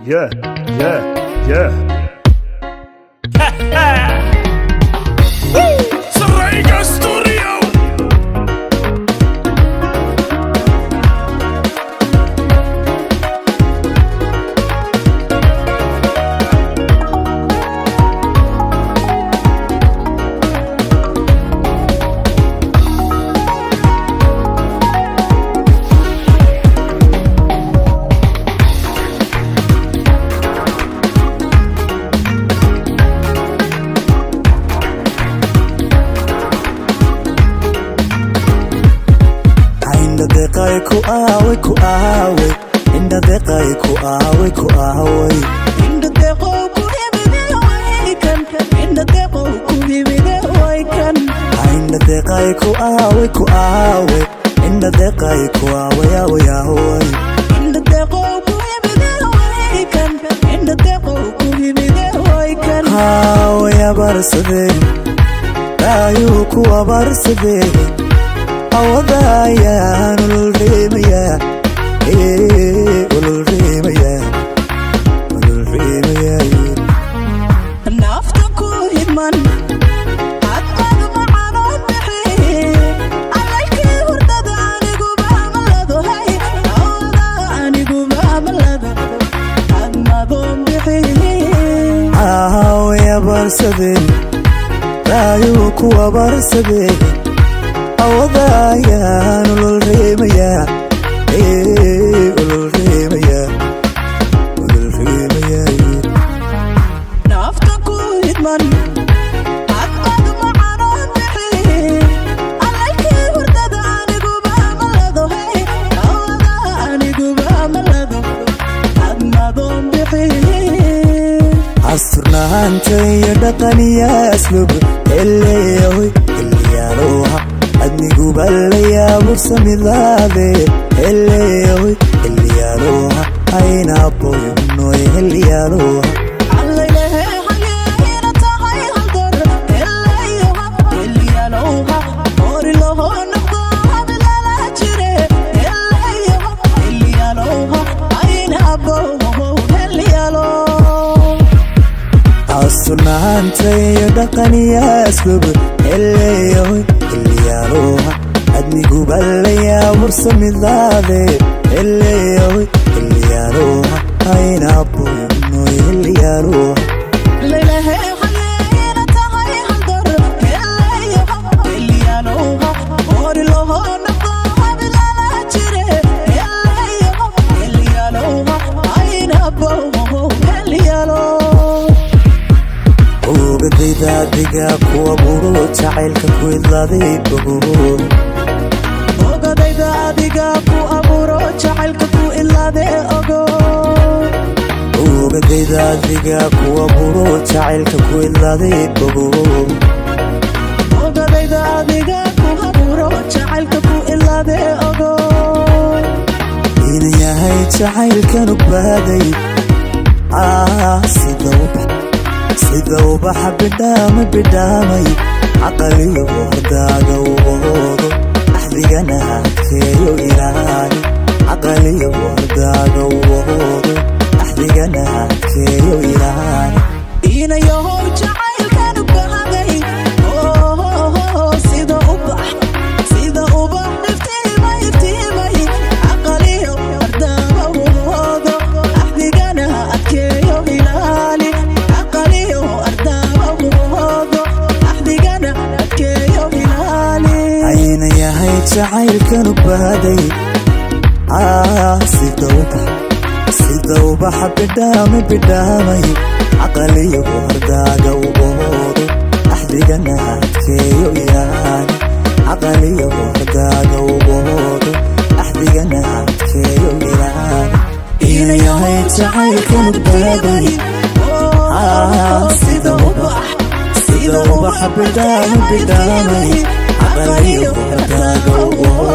Yeah, yeah, yeah. Saraiga Studio. ku aawe inda deqay ku aawe inda deqo ku hibide way kan inda deqo ku hibide way kan inda deqay ku aawe inda deqay ku aawe way inda deqo ku hibide way kan inda deqo ku hibide way kan hawe abarsade ayu ku abarsade awadayan ulrimaya nafta ku hidman adqad macano bixi alayki hurdada anigu baamalado hay anigu baamalado admadon bixi ya barsade ayu ku barsade awadayan ulrimaya nafta ku hidman adqad macano bixi alayki hurdada anigu baamalado hay anigu baamalado admadon bixi asturnaanta iyo dhaqaniya aslub eleeyoy iliyaaluha adnigu balaya bursamidade eleeyoy iliyaaluha ayna boynoy iliyaaluha allaylehe xageena tahay haldor eleeyoha iliyaaluha ori loho noqdo bilala jire eleeyoha iliyaaluha ayna boy iliyaaluha asturnaanta iyo dhaqaniya aslub eleeyoy iliyaaluha adnigu balaya bursamidade eleeyoy iliyaaluha ayna boynoy iliyaaluha laylehe xageena tahay haldor eleeyoha iliyaaluha ori loho noqdo bilala jire eleeyoha iliyaaluha ayna boy iliyaaluha ogadayda adiga kuwa buro jacaylka ku idlaaday bogo ogadayda adiga ku aburo jacaylka ku idlaaday ogo ogadayda adiga kuwa buro jacaylka ku idlaaday bogo ogadayda adiga ku aburo jacaylka ku idlaaday ogo inayahay jacaylkan u baaday sida ubaxa bidhaamay caqaliyo hordaaga woodo axdigana adkeeyo ilaali caqaliyo hordaaga woodo axdigana adkeeyo ilaali inayahow jacaylkan u bahaday sida ubax iftiimay caqaliyo hordaaga woodo axdigana adkeeyo ilaali jacaylkan u baaday sida ubaxa bidhaamay caqaliyo hordaaga woodo axdigana adkeeyo ilaali caqaliyo hordaaga woodo axdigana adkeeyo ilaali inayahay jacaylkan u baaday sida ubaxa bidhaamay caqaliyo hordaaga woodo